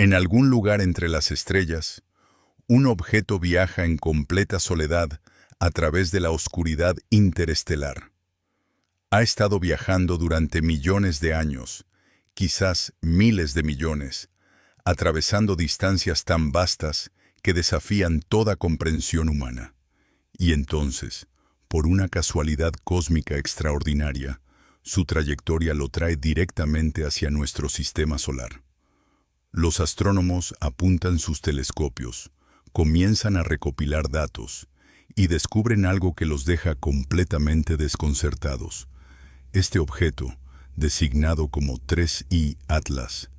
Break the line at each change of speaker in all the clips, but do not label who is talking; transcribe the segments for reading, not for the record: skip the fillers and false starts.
En algún lugar entre las estrellas, un objeto viaja en completa soledad a través de la oscuridad interestelar. Ha estado viajando durante millones de años, quizás miles de millones, atravesando distancias tan vastas que desafían toda comprensión humana. Y entonces, por una casualidad cósmica extraordinaria, su trayectoria lo trae directamente hacia nuestro sistema solar. Los astrónomos apuntan sus telescopios, comienzan a recopilar datos y descubren algo que los deja completamente desconcertados. Este objeto, designado como 3I Atlas,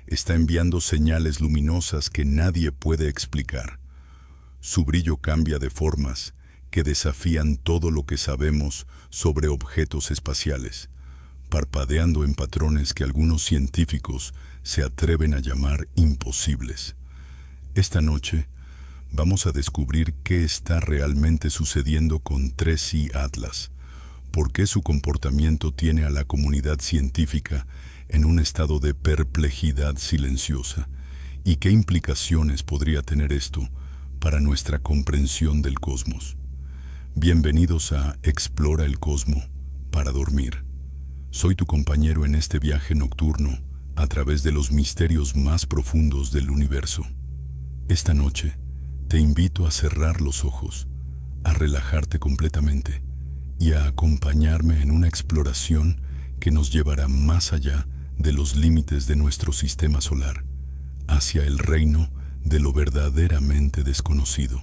está enviando señales luminosas que nadie puede explicar. Su brillo cambia de formas que desafían todo lo que sabemos sobre objetos espaciales, parpadeando en patrones que algunos científicos se atreven a llamar imposibles. Esta noche vamos a descubrir qué está realmente sucediendo con 3I Atlas, por qué su comportamiento tiene a la comunidad científica en un estado de perplejidad silenciosa y qué implicaciones podría tener esto para nuestra comprensión del cosmos. Bienvenidos a Explora el Cosmo para dormir. Soy tu compañero en este viaje nocturno a través de los misterios más profundos del universo. Esta noche te invito a cerrar los ojos, a relajarte completamente y a acompañarme en una exploración que nos llevará más allá de los límites de nuestro sistema solar, hacia el reino de lo verdaderamente desconocido.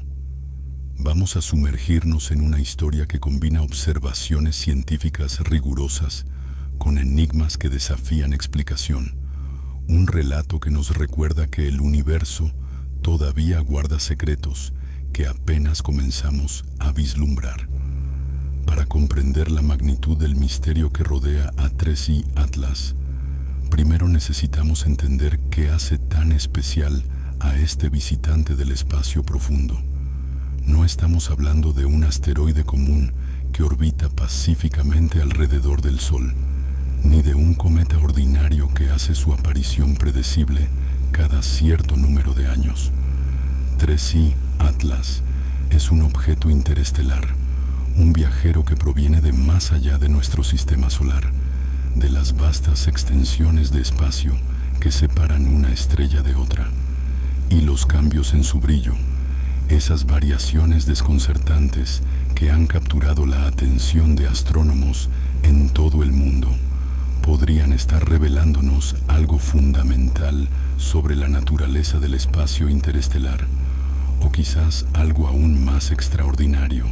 Vamos a sumergirnos en una historia que combina observaciones científicas rigurosas con enigmas que desafían explicación. Un relato que nos recuerda que el universo todavía guarda secretos que apenas comenzamos a vislumbrar. Para comprender la magnitud del misterio que rodea a 3I Atlas, primero necesitamos entender qué hace tan especial a este visitante del espacio profundo. No estamos hablando de un asteroide común que orbita pacíficamente alrededor del Sol, ni de un cometa ordinario que hace su aparición predecible cada cierto número de años. 3I Atlas es un objeto interestelar, un viajero que proviene de más allá de nuestro sistema solar, de las vastas extensiones de espacio que separan una estrella de otra. Y los cambios en su brillo, esas variaciones desconcertantes que han capturado la atención de astrónomos en todo el mundo, podrían estar revelándonos algo fundamental sobre la naturaleza del espacio interestelar, o quizás algo aún más extraordinario.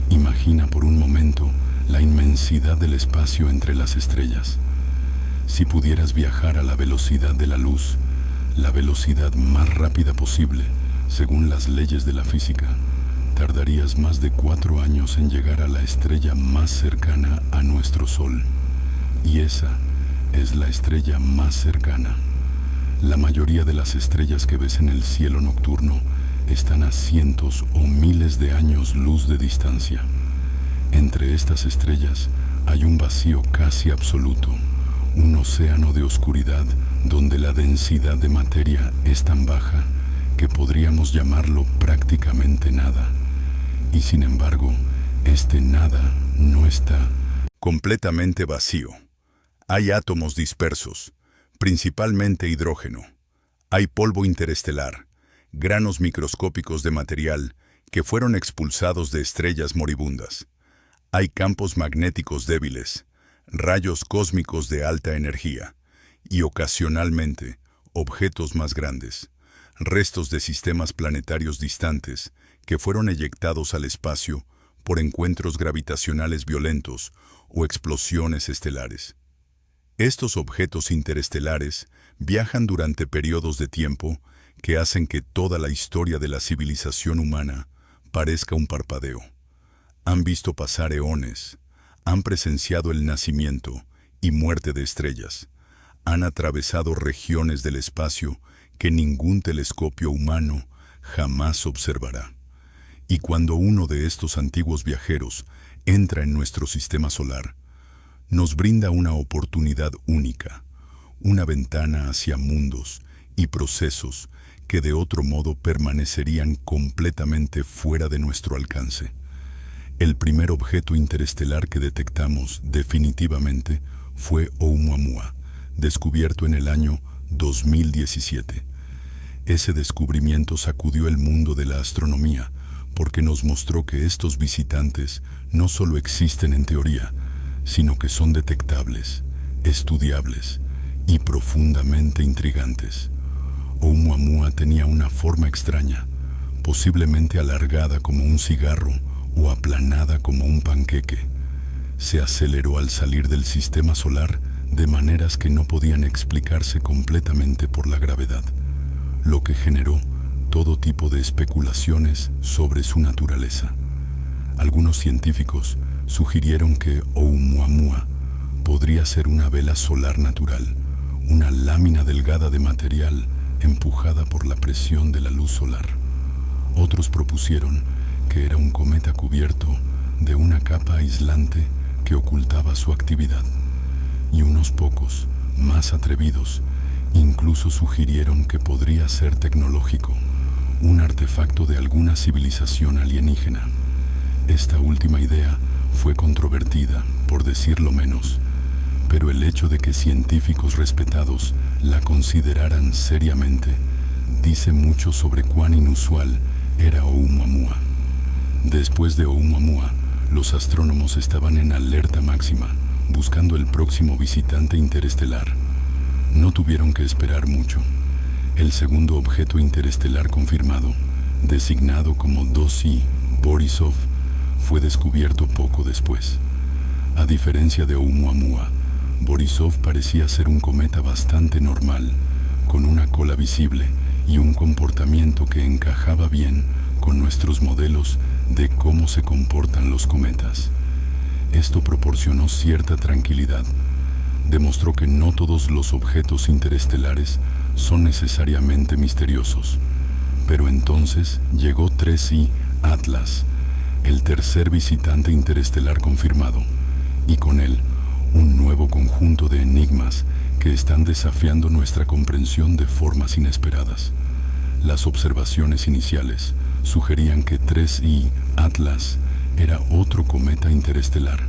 Imagina por un momento la inmensidad del espacio entre las estrellas. Si pudieras viajar a la velocidad de la luz, la velocidad más rápida posible, según las leyes de la física, tardarías más de 4 años en llegar a la estrella más cercana a nuestro Sol. Y esa es la estrella más cercana. La mayoría de las estrellas que ves en el cielo nocturno están a cientos o miles de años luz de distancia. Entre estas estrellas hay un vacío casi absoluto, un océano de oscuridad donde la densidad de materia es tan baja que podríamos llamarlo prácticamente nada. Y sin embargo, este nada no está completamente vacío. Hay átomos dispersos, principalmente hidrógeno. Hay polvo interestelar, granos microscópicos de material que fueron expulsados de estrellas moribundas. Hay campos magnéticos débiles, rayos cósmicos de alta energía y ocasionalmente objetos más grandes, restos de sistemas planetarios distantes que fueron eyectados al espacio por encuentros gravitacionales violentos o explosiones estelares. Estos objetos interestelares viajan durante periodos de tiempo que hacen que toda la historia de la civilización humana parezca un parpadeo. Han visto pasar eones, han presenciado el nacimiento y muerte de estrellas, han atravesado regiones del espacio que ningún telescopio humano jamás observará. Y cuando uno de estos antiguos viajeros entra en nuestro sistema solar, nos brinda una oportunidad única, una ventana hacia mundos y procesos que de otro modo permanecerían completamente fuera de nuestro alcance. El primer objeto interestelar que detectamos definitivamente fue Oumuamua, descubierto en el año 2017. Ese descubrimiento sacudió el mundo de la astronomía porque nos mostró que estos visitantes no solo existen en teoría, sino que son detectables, estudiables y profundamente intrigantes. Oumuamua tenía una forma extraña, posiblemente alargada como un cigarro o aplanada como un panqueque. Se aceleró al salir del sistema solar de maneras que no podían explicarse completamente por la gravedad, lo que generó todo tipo de especulaciones sobre su naturaleza. Algunos científicos sugirieron que Oumuamua podría ser una vela solar natural, una lámina delgada de material empujada por la presión de la luz solar. Otros propusieron que era un cometa cubierto de una capa aislante que ocultaba su actividad. Y unos pocos, más atrevidos, incluso sugirieron que podría ser tecnológico, un artefacto de alguna civilización alienígena. Esta última idea fue controvertida, por decirlo menos, pero el hecho de que científicos respetados la consideraran seriamente dice mucho sobre cuán inusual era Oumuamua. Después de Oumuamua, los astrónomos estaban en alerta máxima, buscando el próximo visitante interestelar. No tuvieron que esperar mucho. El segundo objeto interestelar confirmado, designado como 2I Borisov, fue descubierto poco después. A diferencia de Oumuamua, Borisov parecía ser un cometa bastante normal, con una cola visible y un comportamiento que encajaba bien con nuestros modelos de cómo se comportan los cometas. Esto proporcionó cierta tranquilidad. Demostró que no todos los objetos interestelares son necesariamente misteriosos. Pero entonces llegó 3I Atlas, el tercer visitante interestelar confirmado, y con él un nuevo conjunto de enigmas que están desafiando nuestra comprensión de formas inesperadas. Las observaciones iniciales sugerían que 3I Atlas era otro cometa interestelar,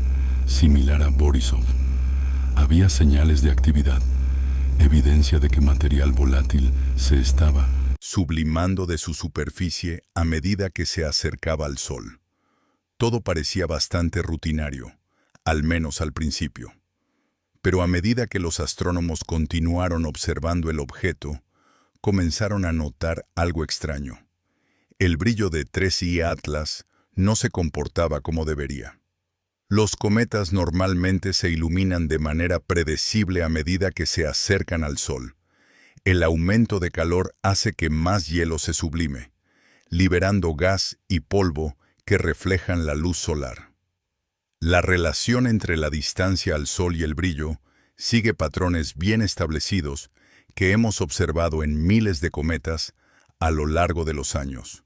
similar a Borisov. Había señales de actividad, evidencia de que material volátil se estaba sublimando de su superficie a medida que se acercaba al Sol. Todo parecía bastante rutinario, al menos al principio. Pero a medida que los astrónomos continuaron observando el objeto, comenzaron a notar algo extraño. El brillo de 3I Atlas no se comportaba como debería. Los cometas normalmente se iluminan de manera predecible a medida que se acercan al Sol. El aumento de calor hace que más hielo se sublime, liberando gas y polvo que reflejan la luz solar. La relación entre la distancia al Sol y el brillo sigue patrones bien establecidos que hemos observado en miles de cometas a lo largo de los años.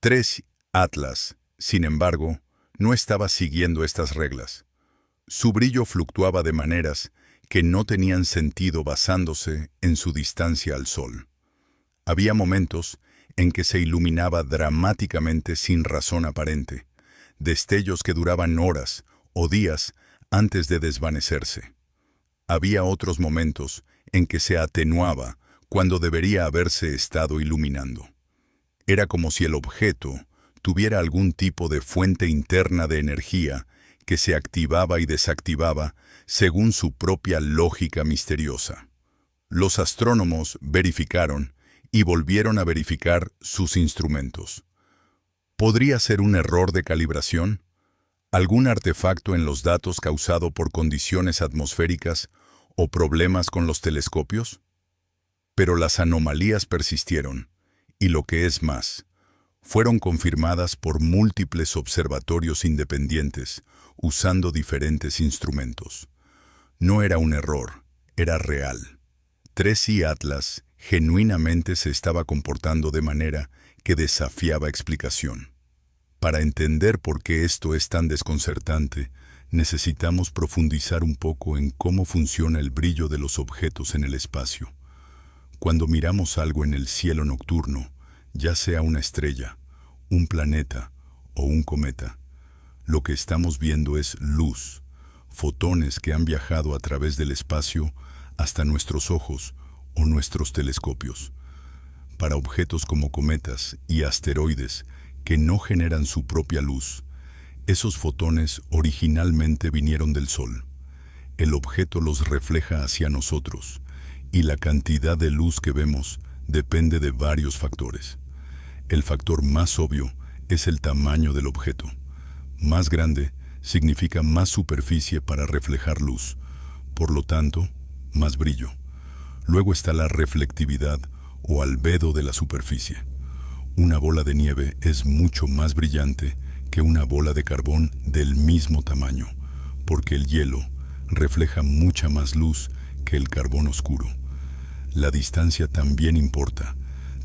3 Atlas, sin embargo, no estaba siguiendo estas reglas. Su brillo fluctuaba de maneras que no tenían sentido basándose en su distancia al Sol. Había momentos en que se iluminaba dramáticamente sin razón aparente, destellos que duraban horas o días antes de desvanecerse. Había otros momentos en que se atenuaba cuando debería haberse estado iluminando. Era como si el objeto tuviera algún tipo de fuente interna de energía que se activaba y desactivaba según su propia lógica misteriosa. Los astrónomos verificaron y volvieron a verificar sus instrumentos. ¿Podría ser un error de calibración? ¿Algún artefacto en los datos causado por condiciones atmosféricas o problemas con los telescopios? Pero las anomalías persistieron, y lo que es más, fueron confirmadas por múltiples observatorios independientes usando diferentes instrumentos. No era un error, era real. 3I Atlas genuinamente se estaba comportando de manera que desafiaba explicación. Para entender por qué esto es tan desconcertante, necesitamos profundizar un poco en cómo funciona el brillo de los objetos en el espacio. Cuando miramos algo en el cielo nocturno, ya sea una estrella, un planeta o un cometa, lo que estamos viendo es luz, fotones que han viajado a través del espacio hasta nuestros ojos o nuestros telescopios. Para objetos como cometas y asteroides que no generan su propia luz, esos fotones originalmente vinieron del Sol. El objeto los refleja hacia nosotros, y la cantidad de luz que vemos depende de varios factores. El factor más obvio es el tamaño del objeto. Más grande significa más superficie para reflejar luz, por lo tanto, más brillo. Luego está la reflectividad o albedo de la superficie. Una bola de nieve es mucho más brillante que una bola de carbón del mismo tamaño, porque el hielo refleja mucha más luz que el carbón oscuro. La distancia también importa,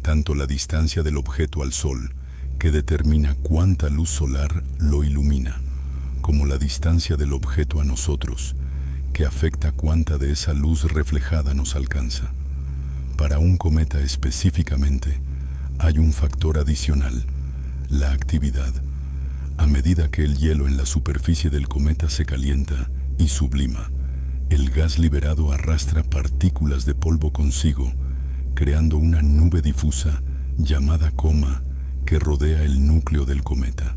tanto la distancia del objeto al Sol, que determina cuánta luz solar lo ilumina, como la distancia del objeto a nosotros, que afecta cuánta de esa luz reflejada nos alcanza. Para un cometa específicamente, hay un factor adicional, la actividad. A medida que el hielo en la superficie del cometa se calienta y sublima, el gas liberado arrastra partículas de polvo consigo, creando una nube difusa llamada coma que rodea el núcleo del cometa.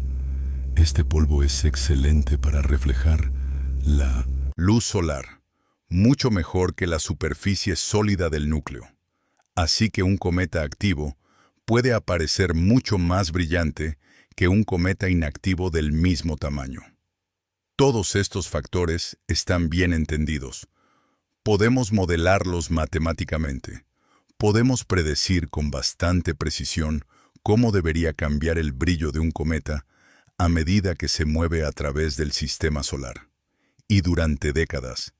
Este polvo es excelente para reflejar la luz solar, mucho mejor que la superficie sólida del núcleo. Así que un cometa activo puede aparecer mucho más brillante que un cometa inactivo del mismo tamaño. Todos estos factores están bien entendidos. Podemos modelarlos matemáticamente. Podemos predecir con bastante precisión cómo debería cambiar el brillo de un cometa a medida que se mueve a través del sistema solar. Y durante décadas,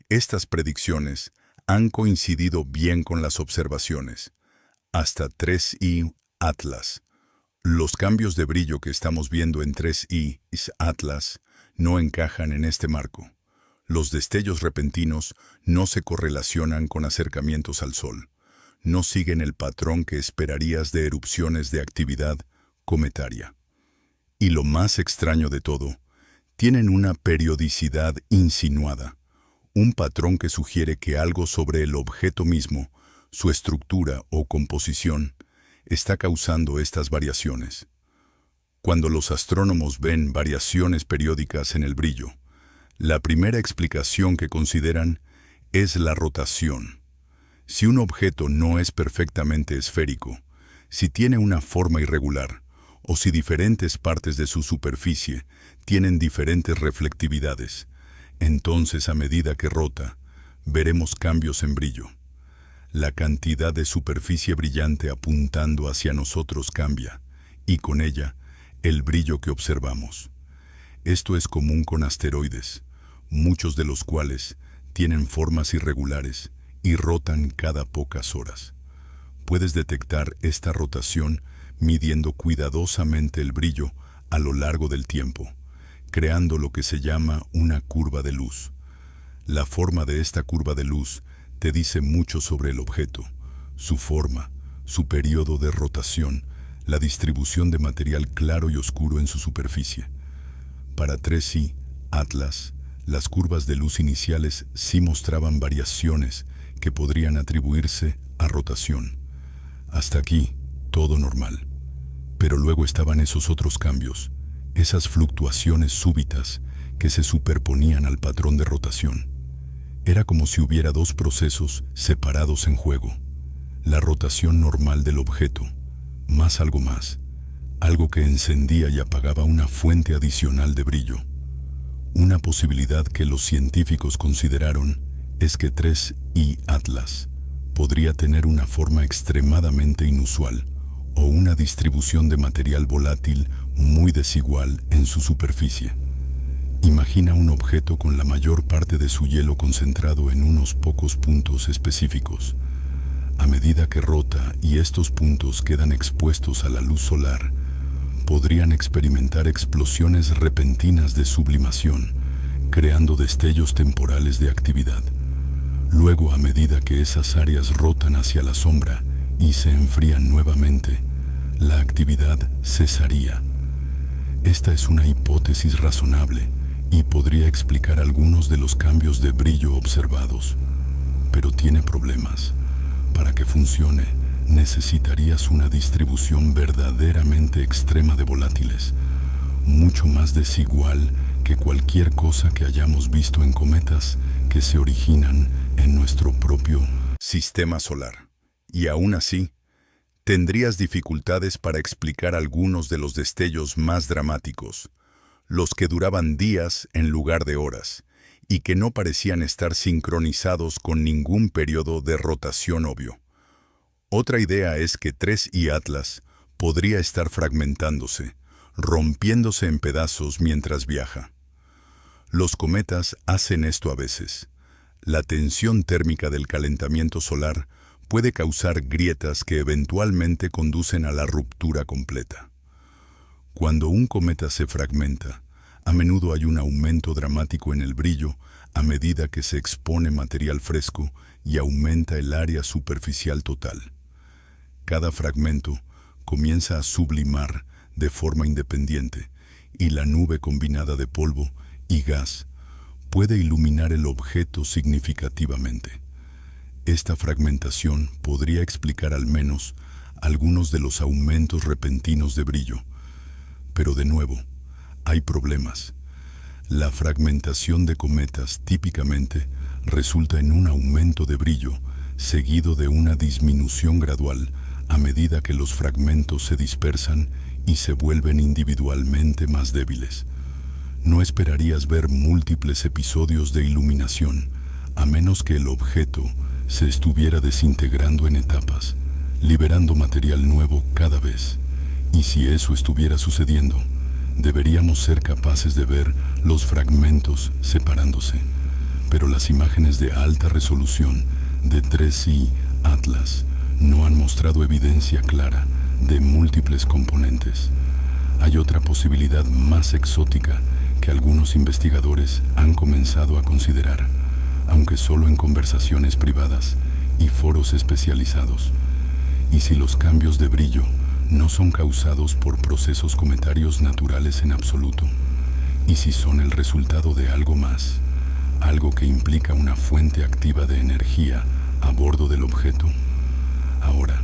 estas predicciones han coincidido bien con las observaciones. Hasta 3I Atlas. Los cambios de brillo que estamos viendo en 3I Atlas no encajan en este marco. Los destellos repentinos no se correlacionan con acercamientos al Sol. No siguen el patrón que esperarías de erupciones de actividad cometaria. Y lo más extraño de todo, tienen una periodicidad insinuada, un patrón que sugiere que algo sobre el objeto mismo, su estructura o composición, está causando estas variaciones. Cuando los astrónomos ven variaciones periódicas en el brillo, la primera explicación que consideran es la rotación. Si un objeto no es perfectamente esférico, si tiene una forma irregular, o si diferentes partes de su superficie tienen diferentes reflectividades, entonces a medida que rota, veremos cambios en brillo. La cantidad de superficie brillante apuntando hacia nosotros cambia, y con ella, el brillo que observamos. Esto es común con asteroides, muchos de los cuales tienen formas irregulares y rotan cada pocas horas. Puedes detectar esta rotación midiendo cuidadosamente el brillo a lo largo del tiempo, creando lo que se llama una curva de luz. La forma de esta curva de luz te dice mucho sobre el objeto, su forma, su periodo de rotación, la distribución de material claro y oscuro en su superficie. Para 3I Atlas, las curvas de luz iniciales sí mostraban variaciones que podrían atribuirse a rotación. Hasta aquí, todo normal. Pero luego estaban esos otros cambios, esas fluctuaciones súbitas que se superponían al patrón de rotación. Era como si hubiera dos procesos separados en juego. La rotación normal del objeto, más algo más, algo que encendía y apagaba una fuente adicional de brillo. Una posibilidad que los científicos consideraron es que 3I Atlas podría tener una forma extremadamente inusual o una distribución de material volátil muy desigual en su superficie. Imagina un objeto con la mayor parte de su hielo concentrado en unos pocos puntos específicos. A medida que rota y estos puntos quedan expuestos a la luz solar, podrían experimentar explosiones repentinas de sublimación, creando destellos temporales de actividad. Luego, a medida que esas áreas rotan
cruzan hacia la sombra y se enfrían nuevamente, la actividad cesaría. Esta es una hipótesis razonable y podría explicar algunos de los cambios de brillo observados, pero tiene problemas. Para que funcione, necesitarías una distribución verdaderamente extrema de volátiles, mucho más desigual que cualquier cosa que hayamos visto en cometas que se originan en nuestro propio
sistema solar. Y aún así, tendrías dificultades para explicar algunos de los destellos más dramáticos, los que duraban días en lugar de horas, y que no parecían estar sincronizados con ningún periodo de rotación obvio. Otra idea es que 3I Atlas podría estar fragmentándose, rompiéndose en pedazos mientras viaja. Los cometas hacen esto a veces. La tensión térmica del calentamiento solar puede causar grietas que eventualmente conducen a la ruptura completa. Cuando un cometa se fragmenta, a menudo hay un aumento dramático en el brillo a medida que se expone material fresco y aumenta el área superficial total. Cada fragmento comienza a sublimar de forma independiente y la nube combinada de polvo y gas puede iluminar el objeto significativamente. Esta fragmentación podría explicar al menos algunos de los aumentos repentinos de brillo. Pero de nuevo, hay problemas. La fragmentación de cometas típicamente resulta en un aumento de brillo seguido de una disminución gradual a medida que los fragmentos se dispersan y se vuelven individualmente más débiles. No esperarías ver múltiples episodios de iluminación, a menos que el objeto se estuviera desintegrando en etapas, liberando material nuevo cada vez. Y si eso estuviera sucediendo, deberíamos ser capaces de ver los fragmentos separándose. Pero las imágenes de alta resolución de 3I Atlas no han mostrado evidencia clara de múltiples componentes. Hay otra posibilidad más exótica que algunos investigadores han comenzado a considerar, aunque solo en conversaciones privadas y foros especializados. Y si los cambios de brillo no son causados por procesos cometarios naturales en absoluto, y si son el resultado de algo más, algo que implica una fuente activa de energía a bordo del objeto. Ahora,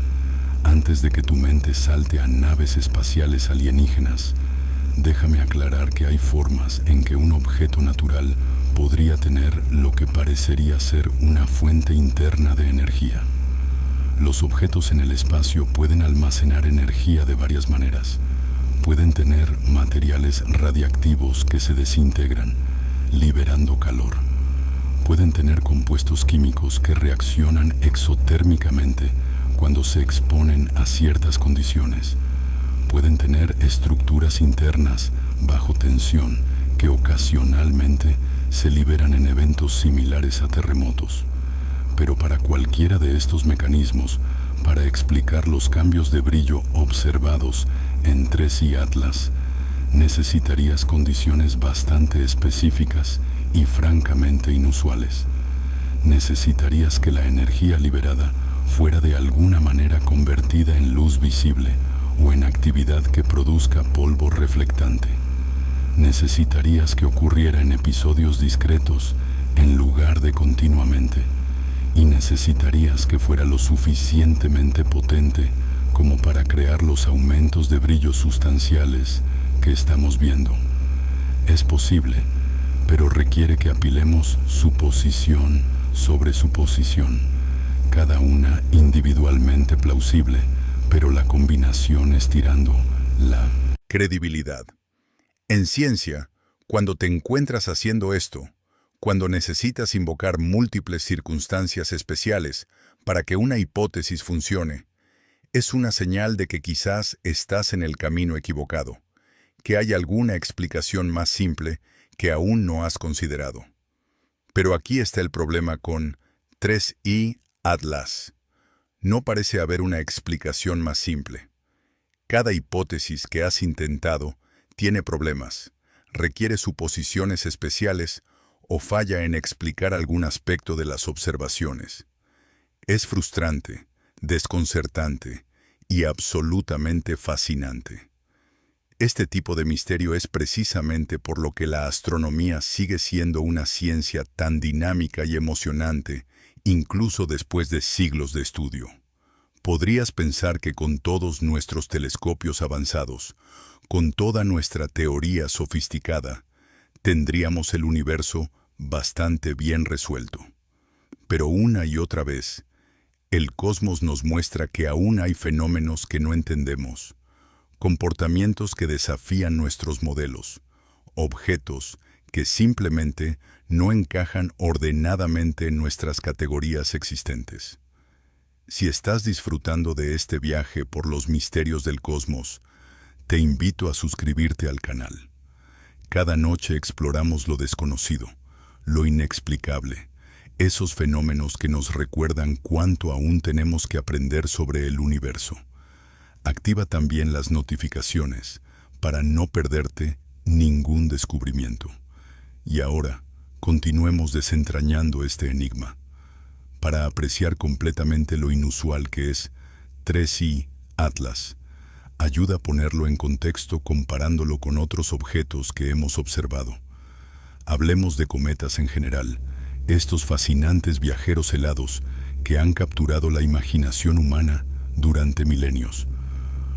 antes de que tu mente salte a naves espaciales alienígenas, déjame aclarar que hay formas en que un objeto natural podría tener lo que parecería ser una fuente interna de energía. Los objetos en el espacio pueden almacenar energía de varias maneras. Pueden tener materiales radiactivos que se desintegran, liberando calor. Pueden tener compuestos químicos que reaccionan exotérmicamente cuando se exponen a ciertas condiciones. Pueden tener estructuras internas bajo tensión que ocasionalmente se liberan en eventos similares a terremotos. Pero para cualquiera de estos mecanismos, para explicar los cambios de brillo observados en 3I Atlas, necesitarías condiciones bastante específicas y francamente inusuales. Necesitarías que la energía liberada fuera de alguna manera convertida en luz visible o en actividad que produzca polvo reflectante. Necesitarías que ocurriera en episodios discretos en lugar de continuamente. Y necesitarías que fuera lo suficientemente potente como para crear los aumentos de brillo sustanciales que estamos viendo. Es posible, pero requiere que apilemos suposición sobre suposición, cada una individualmente plausible, pero la combinación estirando la credibilidad. En ciencia, cuando te encuentras haciendo esto, cuando necesitas invocar múltiples circunstancias especiales para que una hipótesis funcione, es una señal de que quizás estás en el camino equivocado, que hay alguna explicación más simple que aún no has considerado. Pero aquí está el problema con 3I Atlas. No parece haber una explicación más simple. Cada hipótesis que has intentado tiene problemas, requiere suposiciones especiales o falla en explicar algún aspecto de las observaciones. Es frustrante, desconcertante y absolutamente fascinante. Este tipo de misterio es precisamente por lo que la astronomía sigue siendo una ciencia tan dinámica y emocionante, incluso después de siglos de estudio. Podrías pensar que con todos nuestros telescopios avanzados, con toda nuestra teoría sofisticada, tendríamos el universo bastante bien resuelto. Pero una y otra vez, el cosmos nos muestra que aún hay fenómenos que no entendemos, comportamientos que desafían nuestros modelos, objetos que simplemente no encajan ordenadamente en nuestras categorías existentes. Si estás disfrutando de este viaje por los misterios del cosmos, te invito a suscribirte al canal. Cada noche exploramos lo desconocido, lo inexplicable, esos fenómenos que nos recuerdan cuánto aún tenemos que aprender sobre el universo. Activa también las notificaciones para no perderte ningún descubrimiento. Y ahora, continuemos desentrañando este enigma, para apreciar completamente lo inusual que es 3I Atlas. Ayuda a ponerlo en contexto comparándolo con otros objetos que hemos observado. Hablemos de cometas en general, estos fascinantes viajeros helados que han capturado la imaginación humana durante milenios.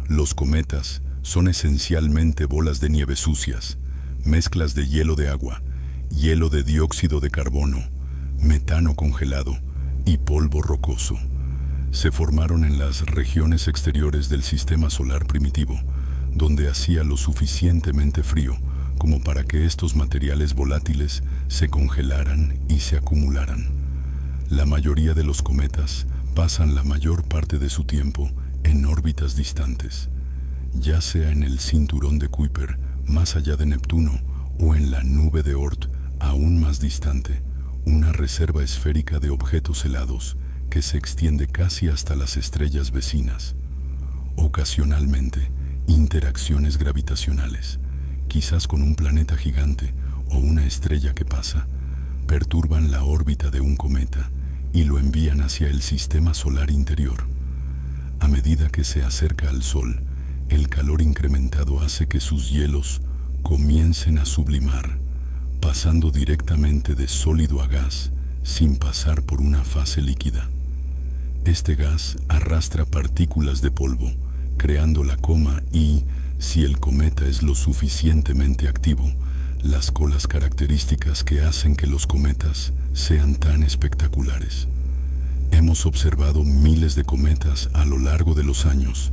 Los cometas son esencialmente bolas de nieve sucias, mezclas de hielo de agua, hielo de dióxido de carbono, metano congelado y polvo rocoso. Se formaron en las regiones exteriores del sistema solar primitivo, donde hacía lo suficientemente frío como para que estos materiales volátiles se congelaran y se acumularan. La mayoría de los cometas pasan la mayor parte de su tiempo en órbitas distantes, ya sea en el cinturón de Kuiper, más allá de Neptuno, o en la nube de Oort, aún más distante, una reserva esférica de objetos helados que se extiende casi hasta las estrellas vecinas. Ocasionalmente, interacciones gravitacionales, quizás con un planeta gigante o una estrella que pasa, perturban la órbita de un cometa y lo envían hacia el sistema solar interior. A medida que se acerca al Sol, el calor incrementado hace que sus hielos comiencen a sublimar, pasando directamente de sólido a gas sin pasar por una fase líquida. Este gas arrastra partículas de polvo, creando la coma y, si el cometa es lo suficientemente activo, las colas características que hacen que los cometas sean tan espectaculares. Hemos observado miles de cometas a lo largo de los años,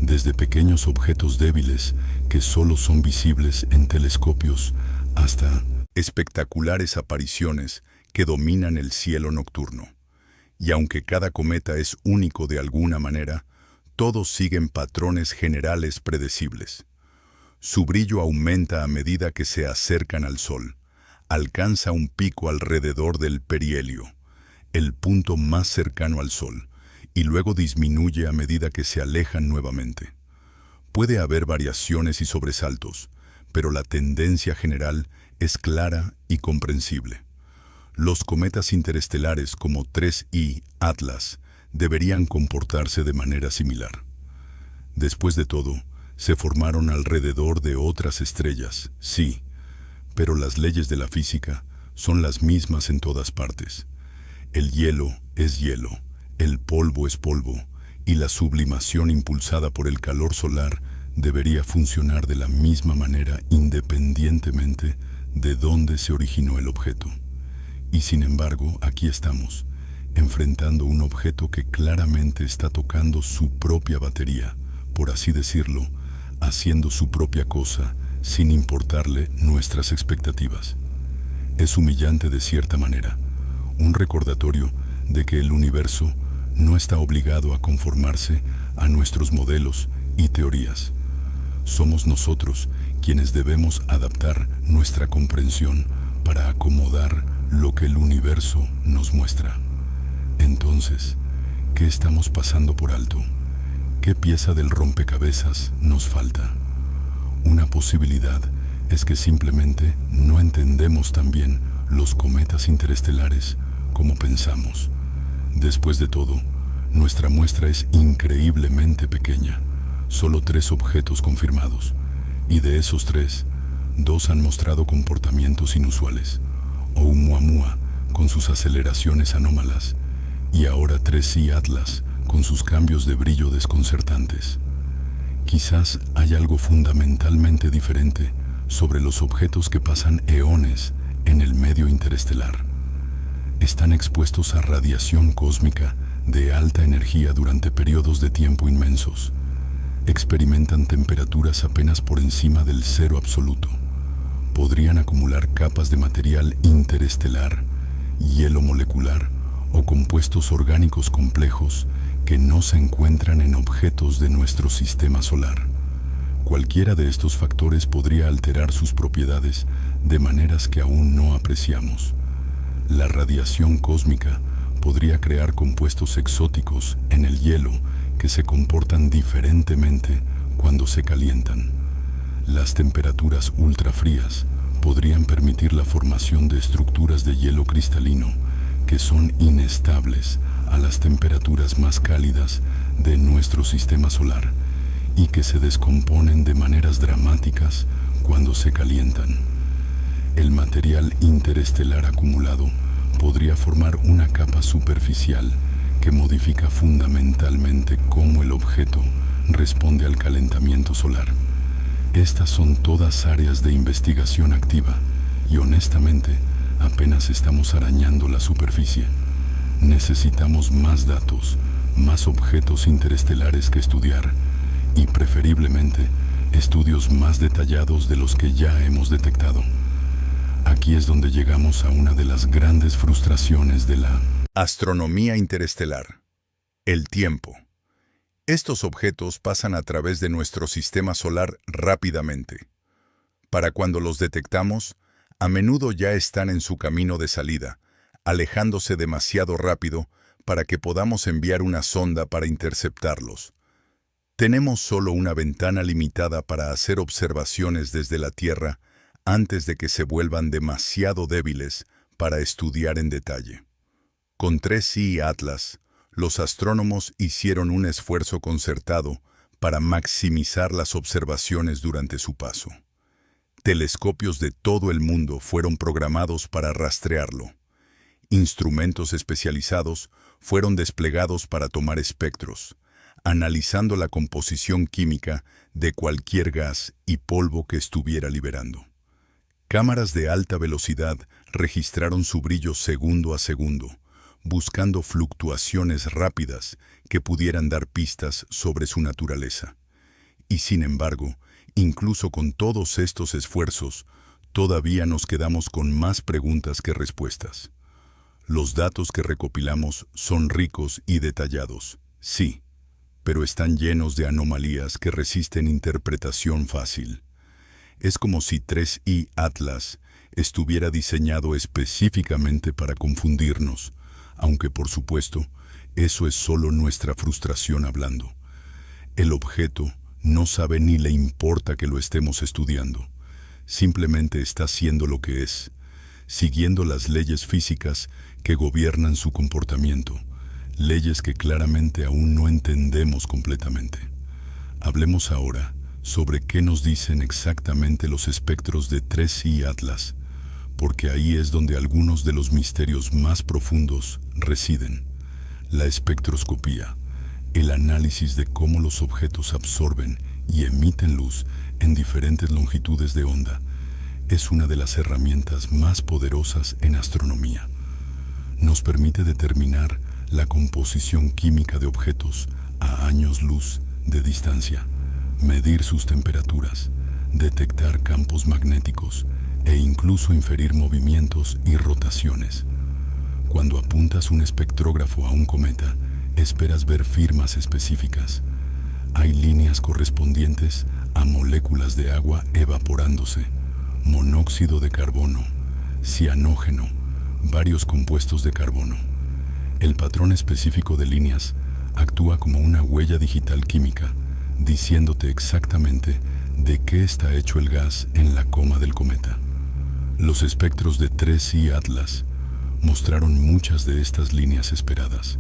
desde pequeños objetos débiles que solo son visibles en telescopios hasta espectaculares apariciones que dominan el cielo nocturno. Y aunque cada cometa es único de alguna manera, todos siguen patrones generales predecibles. Su brillo aumenta a medida que se acercan al Sol. Alcanza un pico alrededor del perihelio, el punto más cercano al Sol, y luego disminuye a medida que se alejan nuevamente. Puede haber variaciones y sobresaltos, pero la tendencia general es clara y comprensible. Los cometas interestelares como 3I Atlas deberían comportarse de manera similar. Después de todo, se formaron alrededor de otras estrellas, sí, pero las leyes de la física son las mismas en todas partes. El hielo es hielo, el polvo es polvo, y la sublimación impulsada por el calor solar debería funcionar de la misma manera independientemente de dónde se originó el objeto. Y sin embargo, aquí estamos, enfrentando un objeto que claramente está tocando su propia batería, por así decirlo, haciendo su propia cosa, sin importarle nuestras expectativas. Es humillante de cierta manera, un recordatorio de que el universo no está obligado a conformarse a nuestros modelos y teorías. Somos nosotros quienes debemos adaptar nuestra comprensión para acomodar lo que el universo nos muestra. Entonces, ¿qué estamos pasando por alto? ¿Qué pieza del rompecabezas nos falta? Una posibilidad es que simplemente no entendemos tan bien los cometas interestelares como pensamos.
Después de todo, nuestra muestra es increíblemente pequeña. Solo 3 objetos confirmados, y de esos 3, 2 han mostrado comportamientos inusuales. Oumuamua, con sus aceleraciones anómalas, y ahora 3i Atlas, con sus cambios de brillo desconcertantes. Quizás hay algo fundamentalmente diferente sobre los objetos que pasan eones en el medio interestelar. Están expuestos a radiación cósmica de alta energía durante periodos de tiempo inmensos. Experimentan temperaturas apenas por encima del cero absoluto. Podrían acumular capas de material interestelar, hielo molecular o compuestos orgánicos complejos que no se encuentran en objetos de nuestro sistema solar. Cualquiera de estos factores podría alterar sus propiedades de maneras que aún no apreciamos. La radiación cósmica podría crear compuestos exóticos en el hielo que se comportan diferentemente cuando se calientan. Las temperaturas ultrafrías podrían permitir la formación de estructuras de hielo cristalino que son inestables a las temperaturas más cálidas de nuestro sistema solar y que se descomponen de maneras dramáticas cuando se calientan. El material interestelar acumulado podría formar una capa superficial que modifica fundamentalmente cómo el objeto responde al calentamiento solar. Estas son todas áreas de investigación activa y honestamente apenas estamos arañando la superficie. Necesitamos más datos, más objetos interestelares que estudiar y preferiblemente estudios más detallados de los que ya hemos detectado. Aquí es donde llegamos a una de las grandes frustraciones de la
astronomía interestelar: el tiempo. Estos objetos pasan a través de nuestro sistema solar rápidamente. Para cuando los detectamos, a menudo ya están en su camino de salida, alejándose demasiado rápido para que podamos enviar una sonda para interceptarlos. Tenemos solo una ventana limitada para hacer observaciones desde la Tierra antes de que se vuelvan demasiado débiles para estudiar en detalle. Con 3i Atlas, los astrónomos hicieron un esfuerzo concertado para maximizar las observaciones durante su paso. Telescopios de todo el mundo fueron programados para rastrearlo. Instrumentos especializados fueron desplegados para tomar espectros, analizando la composición química de cualquier gas y polvo que estuviera liberando. Cámaras de alta velocidad registraron su brillo segundo a segundo, buscando fluctuaciones rápidas que pudieran dar pistas sobre su naturaleza. Y sin embargo, incluso con todos estos esfuerzos, todavía nos quedamos con más preguntas que respuestas. Los datos que recopilamos son ricos y detallados, sí, pero están llenos de anomalías que resisten interpretación fácil. Es como si 3i Atlas estuviera diseñado específicamente para confundirnos, aunque por supuesto, eso es solo nuestra frustración hablando. El objeto no sabe ni le importa que lo estemos estudiando. Simplemente está haciendo lo que es, siguiendo las leyes físicas que gobiernan su comportamiento, leyes que claramente aún no entendemos completamente. Hablemos ahora sobre qué nos dicen exactamente los espectros de 3i Atlas, porque ahí es donde algunos de los misterios más profundos residen. La espectroscopía, el análisis de cómo los objetos absorben y emiten luz en diferentes longitudes de onda, es una de las herramientas más poderosas en astronomía. Nos permite determinar la composición química de objetos a años luz de distancia, medir sus temperaturas, detectar campos magnéticos e incluso inferir movimientos y rotaciones. Cuando apuntas un espectrógrafo a un cometa, esperas ver firmas específicas. Hay líneas correspondientes a moléculas de agua evaporándose, monóxido de carbono, cianógeno, varios compuestos de carbono. El patrón específico de líneas actúa como una huella digital química, diciéndote exactamente de qué está hecho el gas en la coma del cometa. Los espectros de 3i Atlas mostraron muchas de estas líneas esperadas.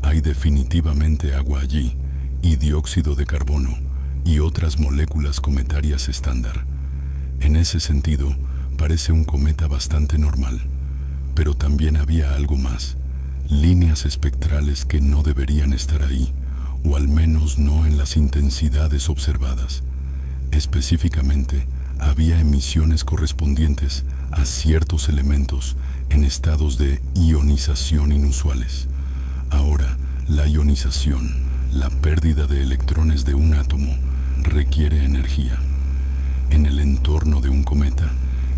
Hay definitivamente agua allí, y dióxido de carbono, y otras moléculas cometarias estándar. En ese sentido, parece un cometa bastante normal. Pero también había algo más, líneas espectrales que no deberían estar ahí, o al menos no en las intensidades observadas. Específicamente, había emisiones correspondientes a ciertos elementos en estados de ionización inusuales. Ahora, la ionización, la pérdida de electrones de un átomo, requiere energía. En el entorno de un cometa,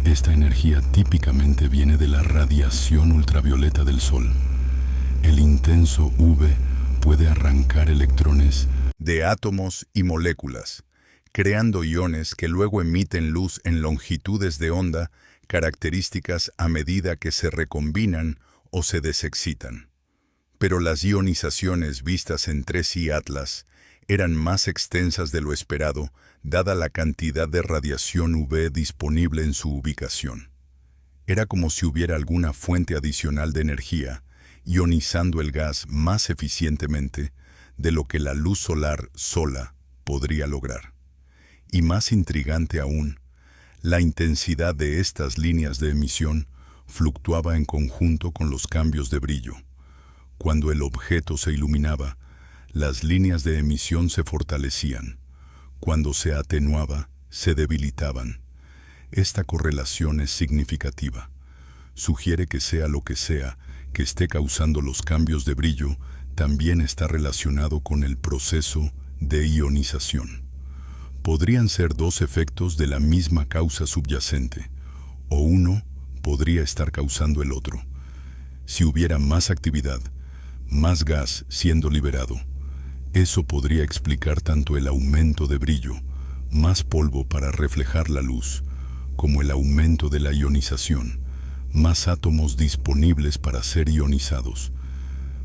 esta energía típicamente viene de la radiación ultravioleta del Sol. El intenso UV puede arrancar electrones
de átomos y moléculas, creando iones que luego emiten luz en longitudes de onda características a medida que se recombinan o se desexcitan. Pero las ionizaciones vistas en 3I Atlas eran más extensas de lo esperado, dada la cantidad de radiación UV disponible en su ubicación. Era como si hubiera alguna fuente adicional de energía, ionizando el gas más eficientemente de lo que la luz solar sola podría lograr. Y más intrigante aún, la intensidad de estas líneas de emisión fluctuaba en conjunto con los cambios de brillo. Cuando el objeto se iluminaba, las líneas de emisión se fortalecían. Cuando se atenuaba, se debilitaban. Esta correlación es significativa. Sugiere que sea lo que sea que esté causando los cambios de brillo, también está relacionado con el proceso de ionización. Podrían ser dos efectos de la misma causa subyacente, o uno podría estar causando el otro. Si hubiera más actividad, más gas siendo liberado, eso podría explicar tanto el aumento de brillo, más polvo para reflejar la luz, como el aumento de la ionización, más átomos disponibles para ser ionizados.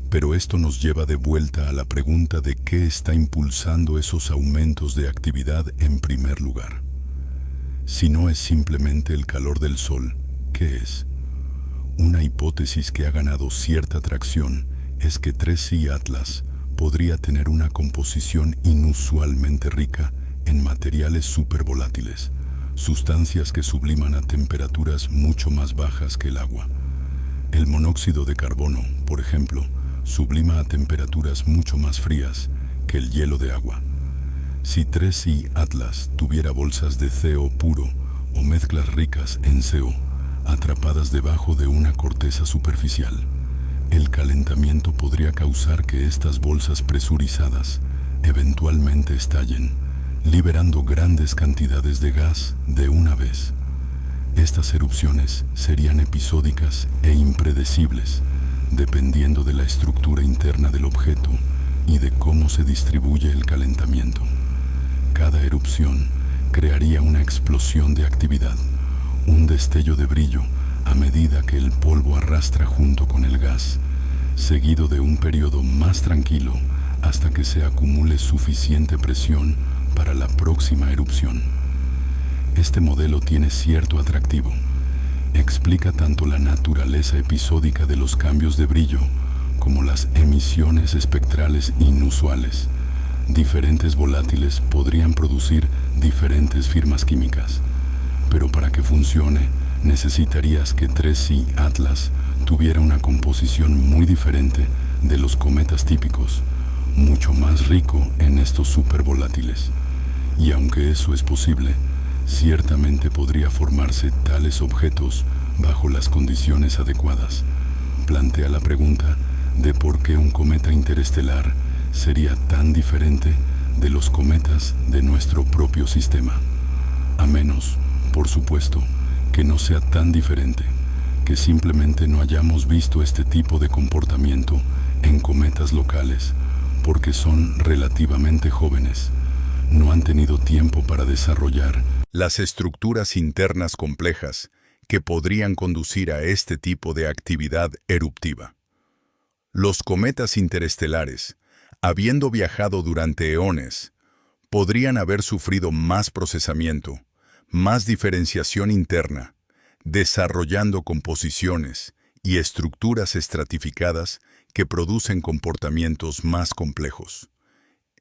Pero esto nos lleva de vuelta a la pregunta de qué está impulsando esos aumentos de actividad en primer lugar. Si no es simplemente el calor del Sol, ¿qué es? Una hipótesis que ha ganado cierta tracción es que 3I Atlas podría tener una composición inusualmente rica en materiales supervolátiles, sustancias que subliman a temperaturas mucho más bajas que el agua. El monóxido de carbono, por ejemplo, sublima a temperaturas mucho más frías que el hielo de agua. Si 3I Atlas tuviera bolsas de CO puro o mezclas ricas en CO, atrapadas debajo de una corteza superficial, el calentamiento podría causar que estas bolsas presurizadas eventualmente estallen, liberando grandes cantidades de gas de una vez. Estas erupciones serían episódicas e impredecibles, dependiendo de la estructura interna del objeto y de cómo se distribuye el calentamiento. Cada erupción crearía una explosión de actividad, un destello de brillo a medida que el polvo arrastra junto con el gas, seguido de un periodo más tranquilo hasta que se acumule suficiente presión para la próxima erupción. Este modelo tiene cierto atractivo. Explica tanto la naturaleza episódica de los cambios de brillo como las emisiones espectrales inusuales. Diferentes volátiles podrían producir diferentes firmas químicas, pero para que funcione, necesitarías que 3I Atlas tuviera una composición muy diferente de los cometas típicos, mucho más rico en estos supervolátiles. Y aunque eso es posible, ciertamente podría formarse tales objetos bajo las condiciones adecuadas. Plantea la pregunta de por qué un cometa interestelar sería tan diferente de los cometas de nuestro propio sistema. A menos, por supuesto, que no sea tan diferente, que simplemente no hayamos visto este tipo de comportamiento en cometas locales, porque son relativamente jóvenes. No han tenido tiempo para desarrollar las estructuras internas complejas que podrían conducir a este tipo de actividad eruptiva. Los cometas interestelares, habiendo viajado durante eones, podrían haber sufrido más procesamiento, más diferenciación interna, desarrollando composiciones y estructuras estratificadas que producen comportamientos más complejos.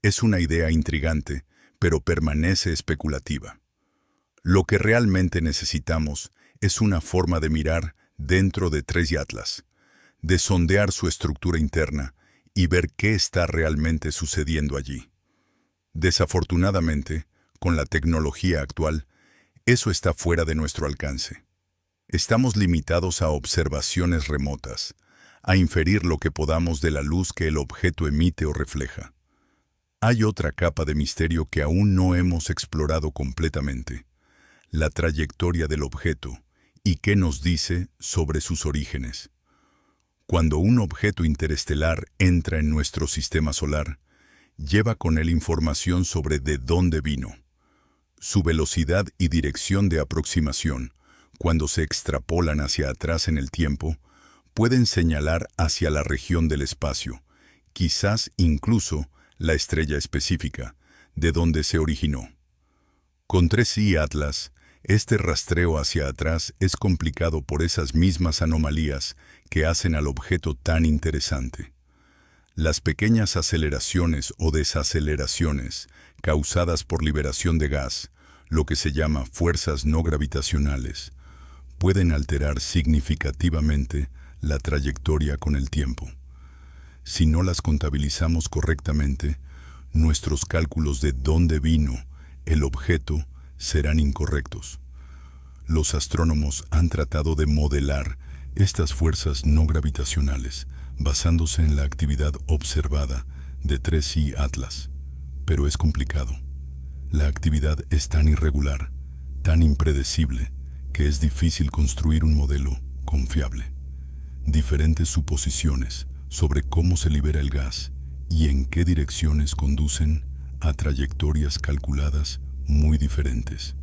Es una idea intrigante, pero permanece especulativa. Lo que realmente necesitamos es una forma de mirar dentro de 3i Atlas, de sondear su estructura interna y ver qué está realmente sucediendo allí. Desafortunadamente, con la tecnología actual, eso está fuera de nuestro alcance. Estamos limitados a observaciones remotas, a inferir lo que podamos de la luz que el objeto emite o refleja. Hay otra capa de misterio que aún no hemos explorado completamente: la trayectoria del objeto y qué nos dice sobre sus orígenes. Cuando un objeto interestelar entra en nuestro sistema solar, lleva con él información sobre de dónde vino. Su velocidad y dirección de aproximación, cuando se extrapolan hacia atrás en el tiempo, pueden señalar hacia la región del espacio, quizás incluso la estrella específica, de donde se originó. Con 3i Atlas, este rastreo hacia atrás es complicado por esas mismas anomalías que hacen al objeto tan interesante. Las pequeñas aceleraciones o desaceleraciones causadas por liberación de gas, lo que se llama fuerzas no gravitacionales, pueden alterar significativamente la trayectoria con el tiempo. Si no las contabilizamos correctamente, nuestros cálculos de dónde vino el objeto serán incorrectos. Los astrónomos han tratado de modelar estas fuerzas no gravitacionales basándose en la actividad observada de 3i Atlas, pero es complicado. La actividad es tan irregular, tan impredecible, que es difícil construir un modelo confiable. Diferentes suposiciones sobre cómo se libera el gas y en qué direcciones conducen a trayectorias calculadas muy diferentes.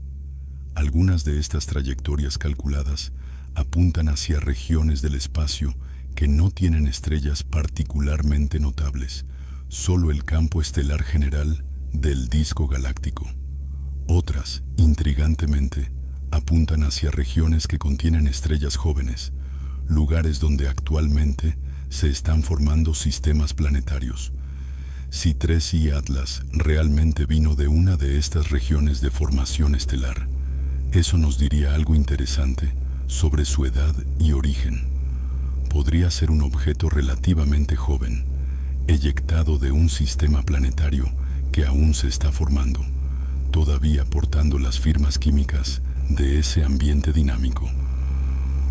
Algunas de estas trayectorias calculadas apuntan hacia regiones del espacio que no tienen estrellas particularmente notables, solo el campo estelar general del disco galáctico. Otras, intrigantemente, apuntan hacia regiones que contienen estrellas jóvenes, lugares donde actualmente se están formando sistemas planetarios. Si 3i Atlas realmente vino de una de estas regiones de formación estelar, eso nos diría algo interesante sobre su edad y origen. Podría ser un objeto relativamente joven, eyectado de un sistema planetario que aún se está formando, todavía portando las firmas químicas de ese ambiente dinámico.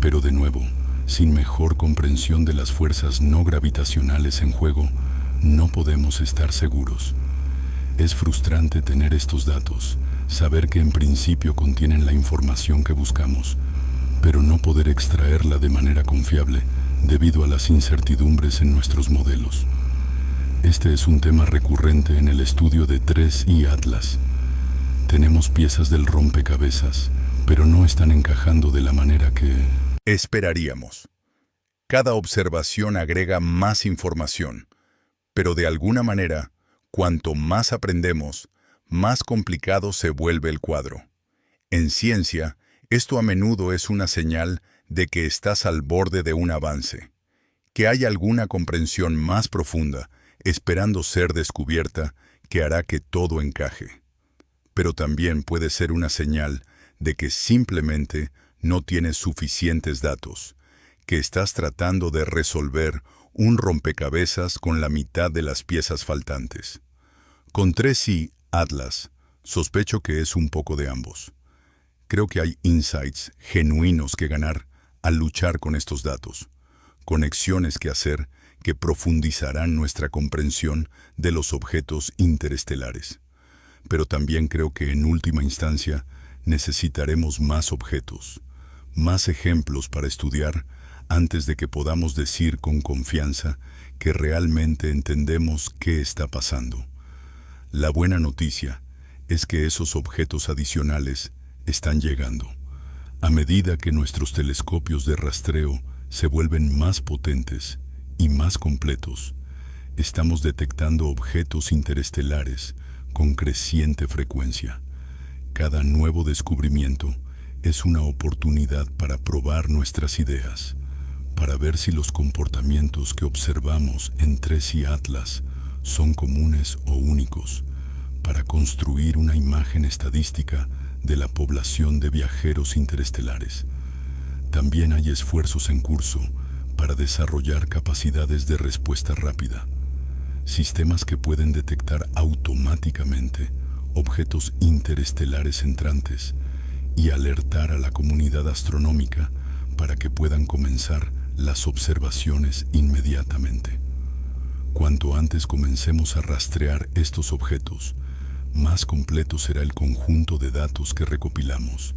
Pero de nuevo, sin mejor comprensión de las fuerzas no gravitacionales en juego, no podemos estar seguros. Es frustrante tener estos datos, saber que en principio contienen la información que buscamos, pero no poder extraerla de manera confiable debido a las incertidumbres en nuestros modelos. Este es un tema recurrente en el estudio de 3i Atlas. Tenemos piezas del rompecabezas, pero no están encajando de la manera que esperaríamos. Cada observación agrega más información, pero de alguna manera, cuanto más aprendemos, más complicado se vuelve el cuadro. En ciencia, esto a menudo es una señal de que estás al borde de un avance, que hay alguna comprensión más profunda esperando ser descubierta que hará que todo encaje. Pero también puede ser una señal de que simplemente no tienes suficientes datos, que estás tratando de resolver un rompecabezas con la mitad de las piezas faltantes. Con 3i Atlas, sospecho que es un poco de ambos. Creo que hay insights genuinos que ganar al luchar con estos datos, conexiones que hacer que profundizarán nuestra comprensión de los objetos interestelares. Pero también creo que en última instancia necesitaremos más objetos, más ejemplos para estudiar antes de que podamos decir con confianza que realmente entendemos qué está pasando. La buena noticia es que esos objetos adicionales están llegando. A medida que nuestros telescopios de rastreo se vuelven más potentes y más completos, estamos detectando objetos interestelares con creciente frecuencia. Cada nuevo descubrimiento es una oportunidad para probar nuestras ideas,
para ver si los comportamientos que observamos en TRES y Atlas son comunes o únicos, para construir una imagen estadística de la población de viajeros interestelares. También hay esfuerzos en curso para desarrollar capacidades de respuesta rápida, sistemas que pueden detectar automáticamente objetos interestelares entrantes y alertar a la comunidad astronómica para que puedan comenzar las observaciones inmediatamente. Cuanto antes comencemos a rastrear estos objetos, más completo será el conjunto de datos que recopilamos.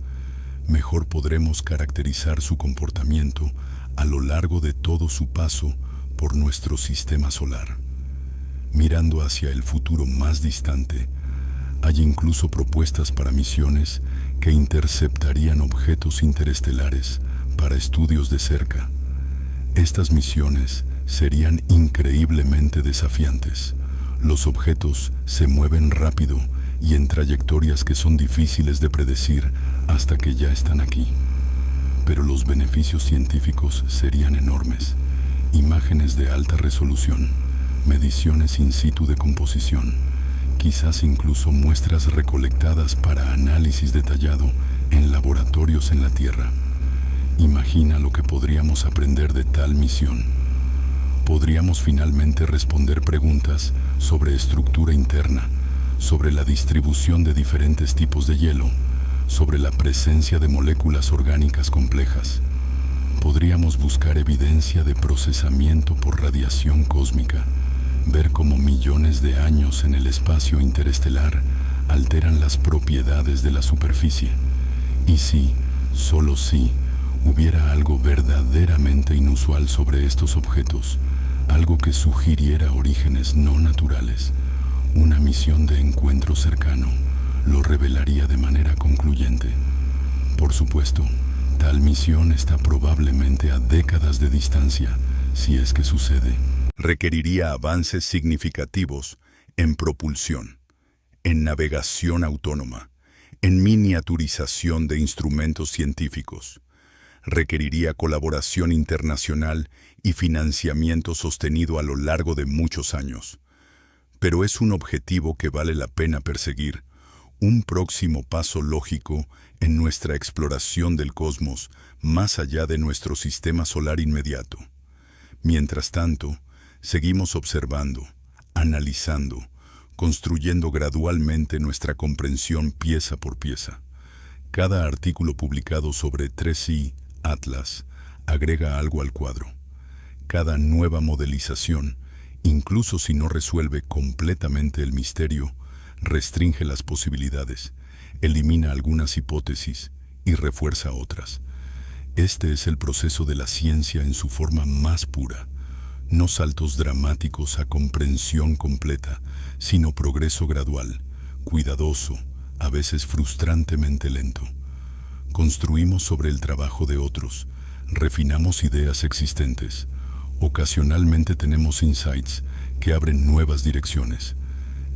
Mejor podremos caracterizar su comportamiento a lo largo de todo su paso por nuestro sistema solar. Mirando hacia el futuro más distante, hay incluso propuestas para misiones que interceptarían objetos interestelares para estudios de cerca. Estas misiones serían increíblemente desafiantes. Los objetos se mueven rápido y en trayectorias que son difíciles de predecir hasta que ya están aquí. Pero los beneficios científicos serían enormes. Imágenes de alta resolución, mediciones in situ de composición, quizás incluso muestras recolectadas para análisis detallado en laboratorios en la Tierra. Imagina lo que podríamos aprender de tal misión. Podríamos finalmente responder preguntas sobre estructura interna, sobre la distribución de diferentes tipos de hielo, sobre la presencia de moléculas orgánicas complejas. Podríamos buscar evidencia de procesamiento por radiación cósmica, ver cómo millones de años en el espacio interestelar alteran las propiedades de la superficie. Y si, solo si, hubiera algo verdaderamente inusual sobre estos objetos, algo que sugiriera orígenes no naturales, una misión de encuentro cercano lo revelaría de manera concluyente. Por supuesto, tal misión está probablemente a décadas de distancia, si es que sucede.
Requeriría avances significativos en propulsión, en navegación autónoma, en miniaturización de instrumentos científicos. Requeriría colaboración internacional y financiamiento sostenido a lo largo de muchos años. Pero es un objetivo que vale la pena perseguir, un próximo paso lógico en nuestra exploración del cosmos más allá de nuestro sistema solar inmediato. Mientras tanto, seguimos observando, analizando, construyendo gradualmente nuestra comprensión pieza por pieza. Cada artículo publicado sobre 3i Atlas agrega algo al cuadro. Cada nueva modelización, incluso si no resuelve completamente el misterio, restringe las posibilidades, elimina algunas hipótesis y refuerza otras. Este es el proceso de la ciencia en su forma más pura. No saltos dramáticos a comprensión completa, sino progreso gradual, cuidadoso, a veces frustrantemente lento. Construimos sobre el trabajo de otros, refinamos ideas existentes. Ocasionalmente tenemos insights que abren nuevas direcciones.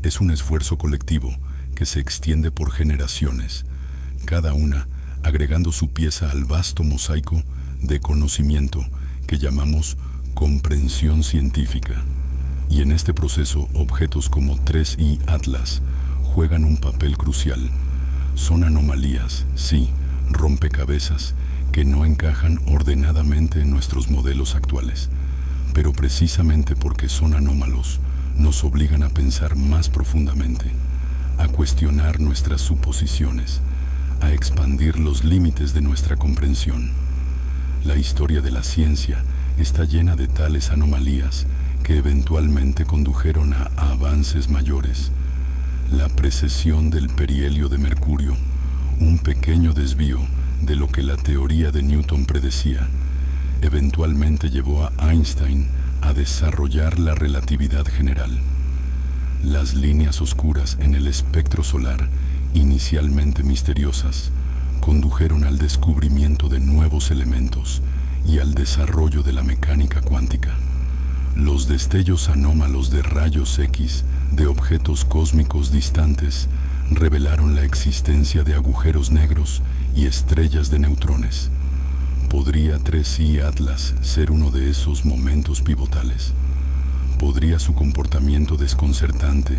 Es un esfuerzo colectivo que se extiende por generaciones, cada una agregando su pieza al vasto mosaico de conocimiento que llamamos comprensión científica. Y en este proceso, objetos como 3i Atlas juegan un papel crucial. Son anomalías, sí, rompecabezas, que no encajan ordenadamente en nuestros modelos actuales. Pero precisamente porque son anómalos, nos obligan a pensar más profundamente, a cuestionar nuestras suposiciones, a expandir los límites de nuestra comprensión. La historia de la ciencia está llena de tales anomalías que eventualmente condujeron a avances mayores. La precesión del perihelio de mercurio, un pequeño desvío de lo que la teoría de Newton predecía, eventualmente llevó a Einstein a desarrollar la relatividad general. Las líneas oscuras en el espectro solar, inicialmente misteriosas, condujeron al descubrimiento de nuevos elementos y al desarrollo de la mecánica cuántica. Los destellos anómalos de rayos X de objetos cósmicos distantes revelaron la existencia de agujeros negros y estrellas de neutrones.
¿Podría 3i Atlas ser uno de esos momentos pivotales? ¿Podría su comportamiento desconcertante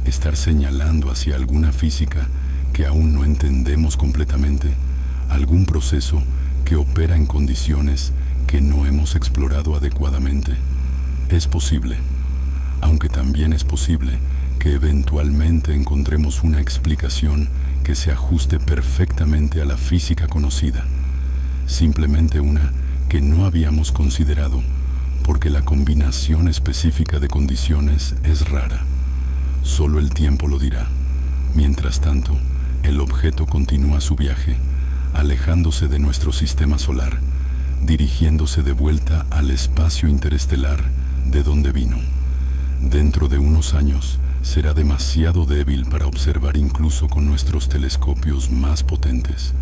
estar señalando hacia alguna física que aún no entendemos completamente? ¿Algún proceso que opera en condiciones que no hemos explorado adecuadamente? Es posible, aunque también es posible que eventualmente encontremos una explicación que se ajuste perfectamente a la física conocida, simplemente una que no habíamos considerado, porque la combinación específica de condiciones es rara. Solo el tiempo lo dirá. Mientras tanto, el objeto continúa su viaje, alejándose de nuestro sistema solar, dirigiéndose de vuelta al espacio interestelar de donde vino. Dentro de unos años, será demasiado débil para observar incluso con nuestros telescopios más potentes.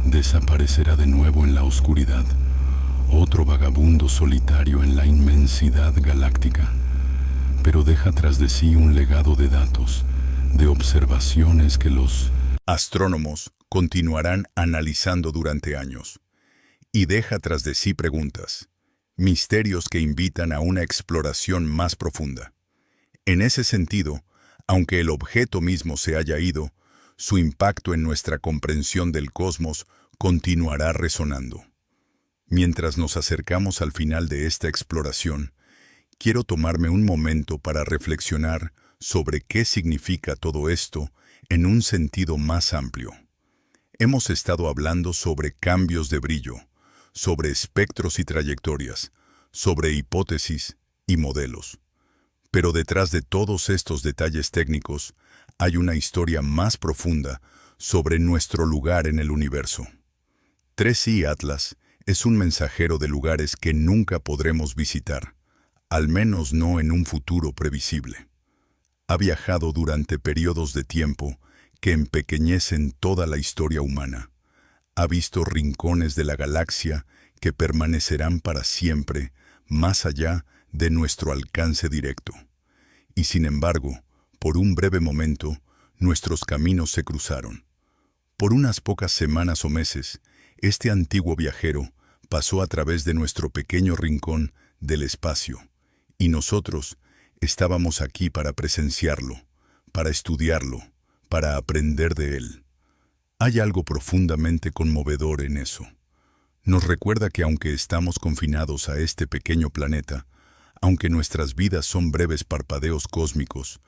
Desaparecerá de nuevo en la oscuridad, otro vagabundo solitario en la inmensidad galáctica, pero deja tras de sí un legado de datos, de observaciones que los
astrónomos continuarán analizando durante años, y deja tras de sí preguntas, misterios que invitan a una exploración más profunda. En ese sentido, aunque el objeto mismo se haya ido, su impacto en nuestra comprensión del cosmos continuará resonando. Mientras nos acercamos al final de esta exploración, quiero tomarme un momento para reflexionar sobre qué significa todo esto en un sentido más amplio. Hemos estado hablando sobre cambios de brillo, sobre espectros y trayectorias, sobre hipótesis y modelos. Pero detrás de todos estos detalles técnicos hay una historia más profunda sobre nuestro lugar en el universo. 3i Atlas es un mensajero de lugares que nunca podremos visitar, al menos no en un futuro previsible. Ha viajado durante periodos de tiempo que empequeñecen toda la historia humana. Ha visto rincones de la galaxia que permanecerán para siempre más allá de nuestro alcance directo. Y sin embargo, por un breve momento, nuestros caminos se cruzaron. Por unas pocas semanas o meses, este antiguo viajero pasó a través de nuestro pequeño rincón del espacio, y nosotros estábamos aquí para presenciarlo, para estudiarlo, para aprender de él. Hay algo profundamente conmovedor en eso. Nos recuerda que aunque estamos confinados a este pequeño planeta, aunque nuestras vidas son breves parpadeos cósmicos,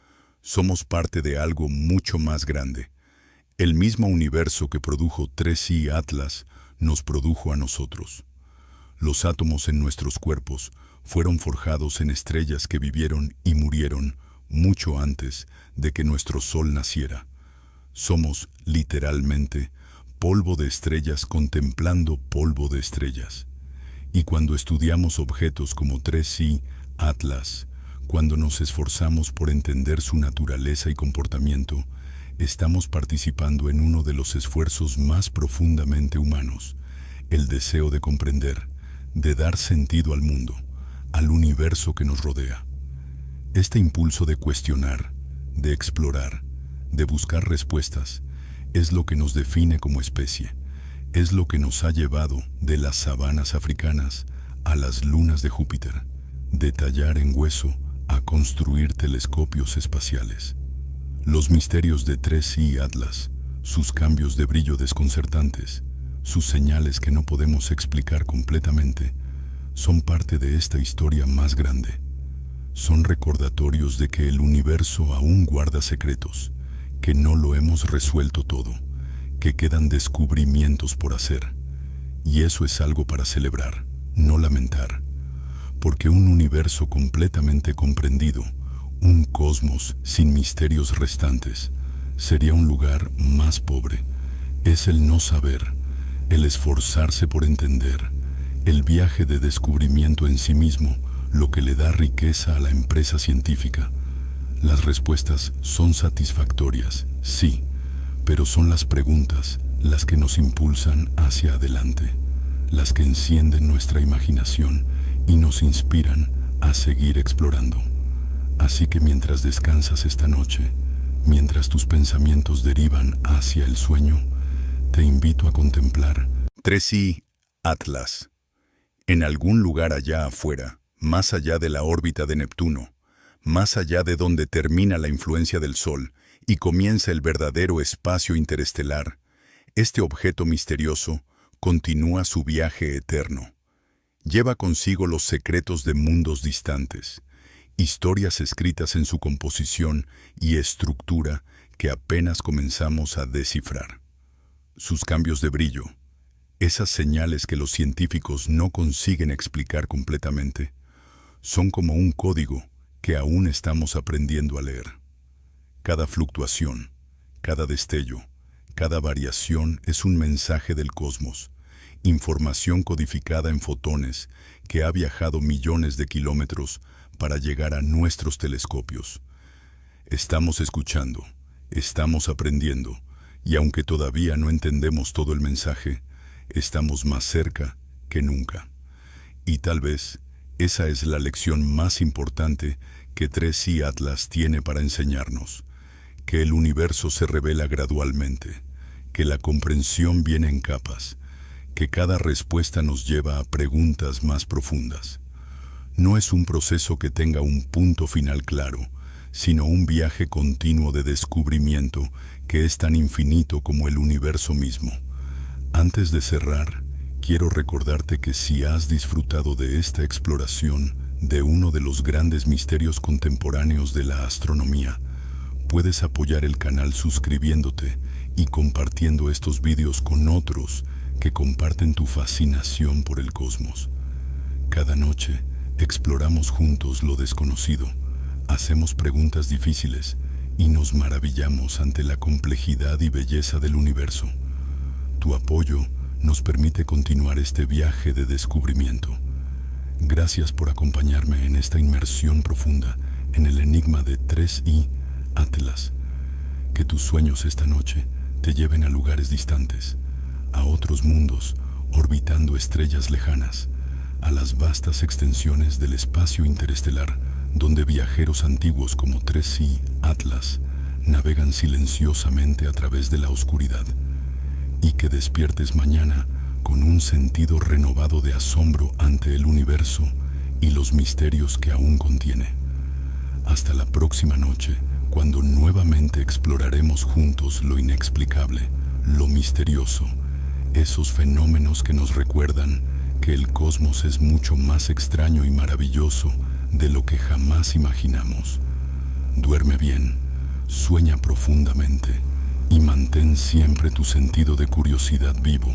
somos parte de algo mucho más grande. El mismo universo que produjo 3i Atlas nos produjo a nosotros. Los átomos en nuestros cuerpos fueron forjados en estrellas que vivieron y murieron mucho antes de que nuestro Sol naciera. Somos, literalmente, polvo de estrellas contemplando polvo de estrellas. Y cuando estudiamos objetos como 3i Atlas, cuando nos esforzamos por entender su naturaleza y comportamiento, estamos participando en uno de los esfuerzos más profundamente humanos, el deseo de comprender, de dar sentido al mundo, al universo que nos rodea. Este impulso de cuestionar, de explorar, de buscar respuestas, es lo que nos define como especie, es lo que nos ha llevado de las sabanas africanas a las lunas de Júpiter, de tallar en hueso a construir telescopios espaciales. Los misterios de 3i Atlas, sus cambios de brillo desconcertantes, sus señales que no podemos explicar completamente, son parte de esta historia más grande. Son recordatorios de que el universo aún guarda secretos, que no lo hemos resuelto todo, que quedan descubrimientos por hacer. Y eso es algo para celebrar, no lamentar, porque un universo completamente comprendido, un cosmos sin misterios restantes, sería un lugar más pobre. Es el no saber, el esforzarse por entender, el viaje de descubrimiento en sí mismo, lo que le da riqueza a la empresa científica. Las respuestas son satisfactorias, sí, pero son las preguntas las que nos impulsan hacia adelante, las que encienden nuestra imaginación y nos inspiran a seguir explorando. Así que mientras descansas esta noche, mientras tus pensamientos derivan hacia el sueño, te invito a contemplar 3i Atlas. En algún lugar allá afuera, más allá de la órbita de Neptuno, más allá de donde termina la influencia del Sol y comienza el verdadero espacio interestelar, este objeto misterioso continúa su viaje eterno. Lleva consigo los secretos de mundos distantes, historias escritas en su composición y estructura que apenas comenzamos a descifrar. Sus cambios de brillo, esas señales que los científicos no consiguen explicar completamente, son como un código que aún estamos aprendiendo a leer. Cada fluctuación, cada destello, cada variación es un mensaje del cosmos, información codificada en fotones que ha viajado millones de kilómetros para llegar a nuestros telescopios. Estamos escuchando, estamos aprendiendo, y aunque todavía no entendemos todo el mensaje, estamos más cerca que nunca. Y tal vez esa es la lección más importante que 3i Atlas tiene para enseñarnos, que el universo se revela gradualmente, que la comprensión viene en capas, que cada respuesta nos lleva a preguntas más profundas. No es un proceso que tenga un punto final claro, sino un viaje continuo de descubrimiento que es tan infinito como el universo mismo. Antes de cerrar, quiero recordarte que si has disfrutado de esta exploración de uno de los grandes misterios contemporáneos de la astronomía, puedes apoyar el canal suscribiéndote y compartiendo estos vídeos con otros que comparten tu fascinación por el cosmos. Cada noche exploramos juntos lo desconocido, hacemos preguntas difíciles y nos maravillamos ante la complejidad y belleza del universo. Tu apoyo nos permite continuar este viaje de descubrimiento. Gracias por acompañarme en esta inmersión profunda en el enigma de 3i Atlas. Que tus sueños esta noche te lleven a lugares distantes, a otros mundos orbitando estrellas lejanas, a las vastas extensiones del espacio interestelar, donde viajeros antiguos como 3i Atlas navegan silenciosamente a través de la oscuridad, y que despiertes mañana con un sentido renovado de asombro ante el universo y los misterios que aún contiene. Hasta la próxima noche, cuando nuevamente exploraremos juntos lo inexplicable, lo misterioso, esos fenómenos que nos recuerdan que el cosmos es mucho más extraño y maravilloso de lo que jamás imaginamos. Duerme bien, sueña profundamente y mantén siempre tu sentido de curiosidad vivo.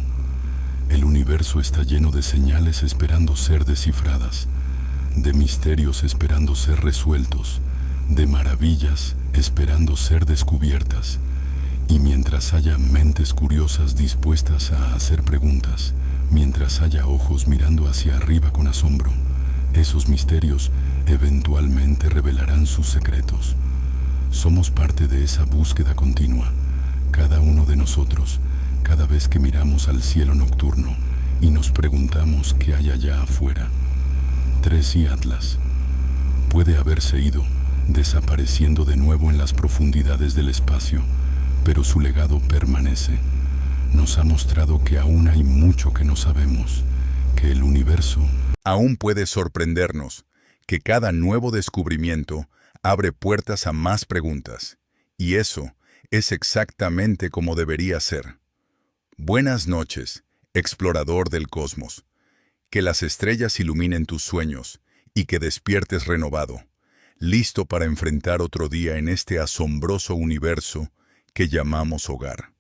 El universo está lleno de señales esperando ser descifradas, de misterios esperando ser resueltos, de maravillas esperando ser descubiertas. Y mientras haya mentes curiosas dispuestas a hacer preguntas, mientras haya ojos mirando hacia arriba con asombro, esos misterios eventualmente revelarán sus secretos. Somos parte de esa búsqueda continua, cada uno de nosotros, cada vez que miramos al cielo nocturno y nos preguntamos qué hay allá afuera. 3i Atlas puede haberse ido, desapareciendo de nuevo en las profundidades del espacio, pero su legado permanece. Nos ha mostrado que aún hay mucho que no sabemos, que el universo aún puede sorprendernos, que cada nuevo descubrimiento abre puertas a más preguntas, y eso es exactamente como debería ser. Buenas noches, explorador del cosmos. Que las estrellas iluminen tus sueños y que despiertes renovado, listo para enfrentar otro día en este asombroso universo que llamamos hogar.